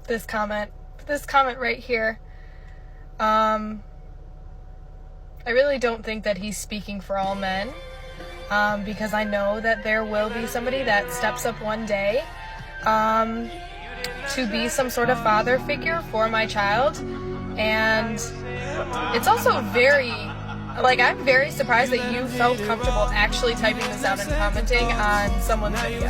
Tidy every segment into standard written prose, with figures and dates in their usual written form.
this comment right here. I really don't think that he's speaking for all men, because I know that there will be somebody that steps up one day to be some sort of father figure for my child. And it's also I'm very surprised that you felt comfortable actually typing this out and commenting on someone's video.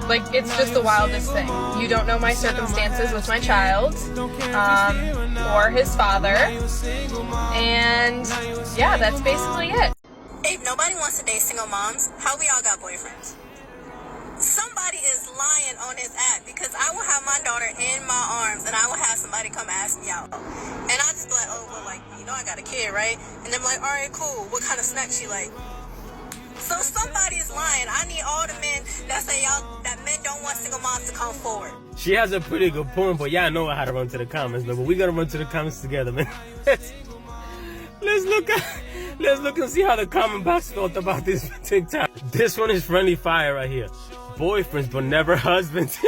Like, it's just the wildest thing. You don't know my circumstances with my child, or his father, and yeah, that's basically it. If nobody wants to date single moms, how we all got boyfriends? Somebody is lying on this app, because I will have my daughter in my arms and I will have somebody come ask me out. And I just be like, oh, well, like, you know I got a kid, right? And they're like, all right, cool. What kind of snack she like? So somebody is lying. I need all the men that say that men don't want single moms to come forward. She has a pretty good point, but y'all know how to run to the comments, man. But we gotta run to the comments together, man. Let's look and see how the comment box felt about this TikTok. This one is friendly fire right here. Boyfriends, but never husbands.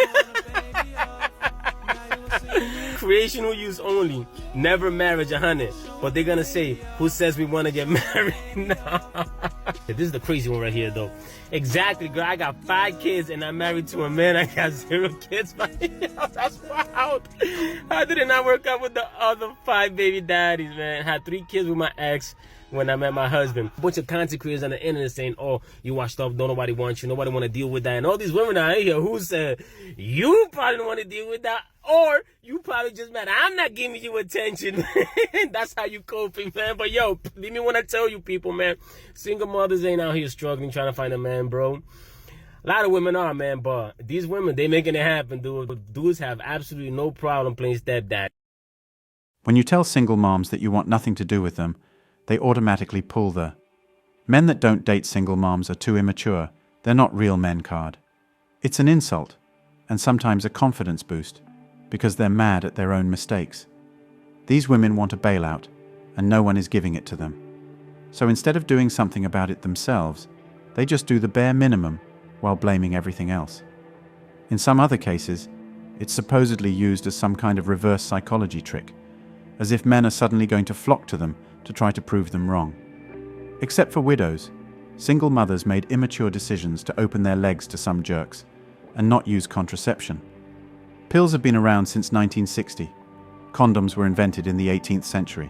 Creational use only. Never marriage 100. But they're gonna say, who says we wanna get married? No. This is the crazy one right here, though. Exactly, girl. I got 5 kids and I'm married to a man. I got 0 kids. That's wild. How did it not work out with the other 5 baby daddies, man? Had 3 kids with my ex when I met my husband. A bunch of content creators on the internet saying, oh, you watch stuff, don't nobody want you, nobody want to deal with that. And all these women out here who said, you probably don't want to deal with that, or you probably just mad I'm not giving you attention. That's how you coping, man. But yo, leave me when I tell you people, man, single mothers ain't out here struggling trying to find a man, bro. A lot of women are, man, but these women, they making it happen, dude. Dudes have absolutely no problem playing stepdad. When you tell single moms that you want nothing to do with them, they automatically pull the "men that don't date single moms are too immature, they're not real men" card. It's an insult, and sometimes a confidence boost, because they're mad at their own mistakes. These women want a bailout, and no one is giving it to them. So instead of doing something about it themselves, they just do the bare minimum while blaming everything else. In some other cases, it's supposedly used as some kind of reverse psychology trick, as if men are suddenly going to flock to them to try to prove them wrong. Except for widows, single mothers made immature decisions to open their legs to some jerks and not use contraception. Pills have been around since 1960. Condoms were invented in the 18th century.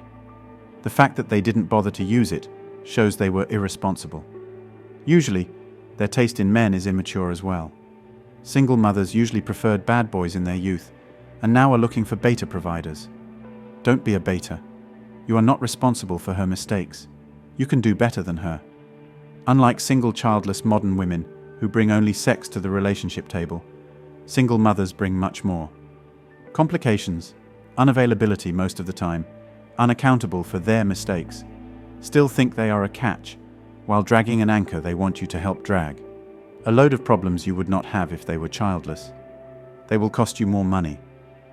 The fact that they didn't bother to use it shows they were irresponsible. Usually, their taste in men is immature as well. Single mothers usually preferred bad boys in their youth and now are looking for beta providers. Don't be a beta. You are not responsible for her mistakes. You can do better than her. Unlike single childless modern women who bring only sex to the relationship table, single mothers bring much more. Complications, unavailability most of the time, unaccountable for their mistakes, still think they are a catch, while dragging an anchor they want you to help drag. A load of problems you would not have if they were childless. They will cost you more money,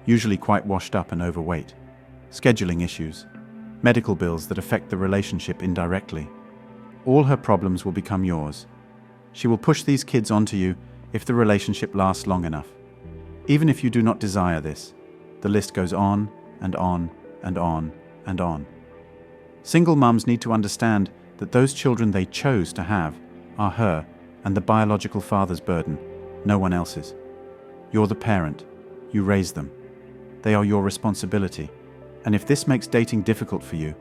usually quite washed up and overweight. Scheduling issues, medical bills that affect the relationship indirectly. All her problems will become yours. She will push these kids onto you if the relationship lasts long enough. Even if you do not desire this, the list goes on and on and on and on. Single mums need to understand that those children they chose to have are her and the biological father's burden, no one else's. You're the parent. You raise them. They are your responsibility. And if this makes dating difficult for you,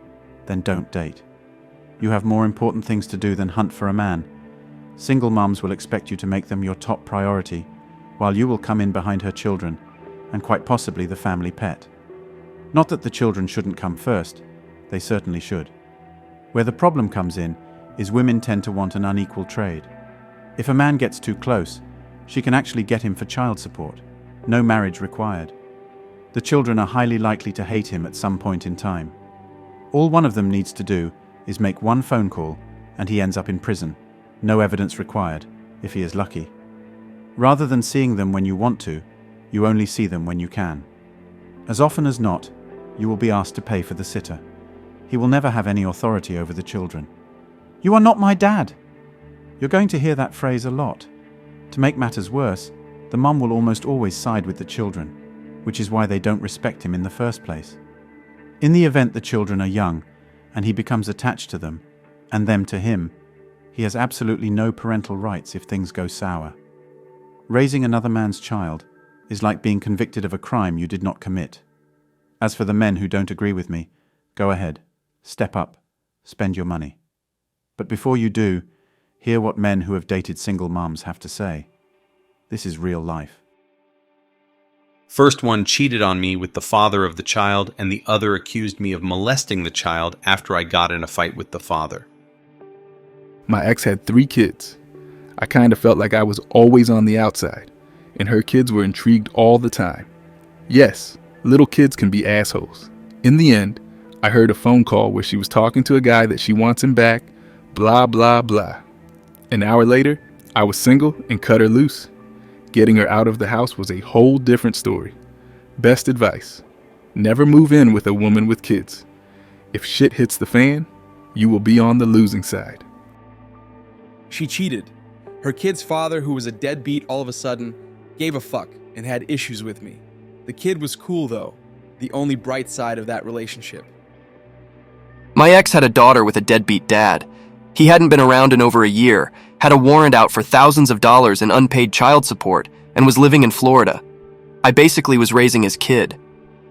then don't date. You have more important things to do than hunt for a man. Single mums will expect you to make them your top priority, while you will come in behind her children, and quite possibly the family pet. Not that the children shouldn't come first, they certainly should. Where the problem comes in is women tend to want an unequal trade. If a man gets too close, she can actually get him for child support. No marriage required. The children are highly likely to hate him at some point in time. All one of them needs to do is make one phone call and he ends up in prison. No evidence required, if he is lucky. Rather than seeing them when you want to, you only see them when you can. As often as not, you will be asked to pay for the sitter. He will never have any authority over the children. "You are not my dad." You're going to hear that phrase a lot. To make matters worse, the mum will almost always side with the children, which is why they don't respect him in the first place. In the event the children are young, and he becomes attached to them, and them to him, he has absolutely no parental rights if things go sour. Raising another man's child is like being convicted of a crime you did not commit. As for the men who don't agree with me, go ahead, step up, spend your money. But before you do, hear what men who have dated single moms have to say. This is real life. First one cheated on me with the father of the child, and the other accused me of molesting the child after I got in a fight with the father. My ex had 3 kids. I kind of felt like I was always on the outside, and her kids were intrigued all the time. Yes, little kids can be assholes. In the end, I heard a phone call where she was talking to a guy that she wants him back, blah, blah, blah. An hour later, I was single and cut her loose. Getting her out of the house was a whole different story. Best advice: never move in with a woman with kids. If shit hits the fan, you will be on the losing side. She cheated. Her kid's father, who was a deadbeat all of a sudden, gave a fuck and had issues with me. The kid was cool though, the only bright side of that relationship. My ex had a daughter with a deadbeat dad. He hadn't been around in over a year, had a warrant out for thousands of dollars in unpaid child support, and was living in Florida. I basically was raising his kid.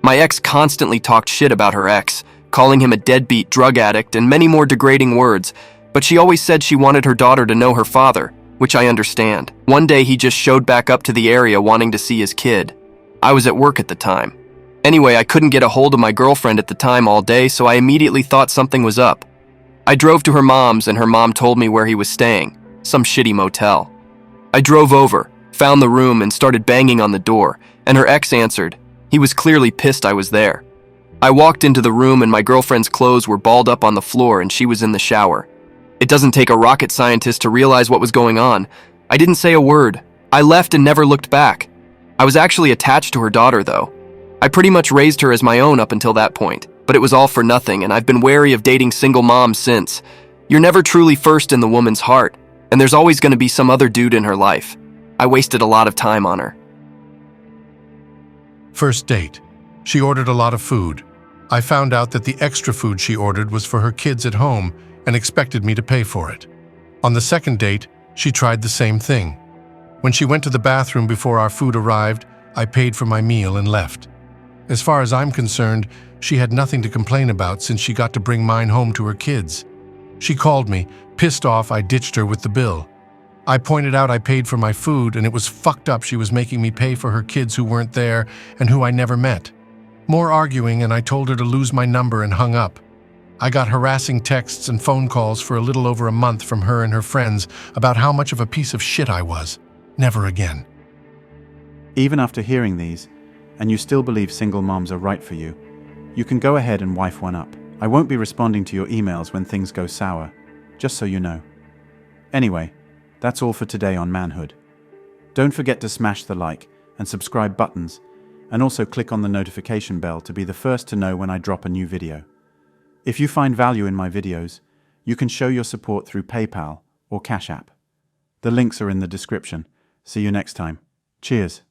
My ex constantly talked shit about her ex, calling him a deadbeat drug addict and many more degrading words, but she always said she wanted her daughter to know her father, which I understand. One day he just showed back up to the area wanting to see his kid. I was at work at the time. Anyway, I couldn't get a hold of my girlfriend at the time all day, so I immediately thought something was up. I drove to her mom's and her mom told me where he was staying, some shitty motel. I drove over, found the room and started banging on the door, and her ex answered. He was clearly pissed I was there. I walked into the room and my girlfriend's clothes were balled up on the floor and she was in the shower. It doesn't take a rocket scientist to realize what was going on. I didn't say a word. I left and never looked back. I was actually attached to her daughter though. I pretty much raised her as my own up until that point, but it was all for nothing and I've been wary of dating single moms since. You're never truly first in the woman's heart, and there's always going to be some other dude in her life. I wasted a lot of time on her. First date. She ordered a lot of food. I found out that the extra food she ordered was for her kids at home and expected me to pay for it. On the second date, she tried the same thing. When she went to the bathroom before our food arrived, I paid for my meal and left. As far as I'm concerned, she had nothing to complain about since she got to bring mine home to her kids. She called me, pissed off I ditched her with the bill. I pointed out I paid for my food and it was fucked up she was making me pay for her kids who weren't there and who I never met. More arguing and I told her to lose my number and hung up. I got harassing texts and phone calls for a little over a month from her and her friends about how much of a piece of shit I was. Never again. Even after hearing these, and you still believe single moms are right for you, you can go ahead and wife one up. I won't be responding to your emails when things go sour, just so you know. Anyway, that's all for today on Manhood. Don't forget to smash the like and subscribe buttons, and also click on the notification bell to be the first to know when I drop a new video. If you find value in my videos, you can show your support through PayPal or Cash App. The links are in the description. See you next time. Cheers.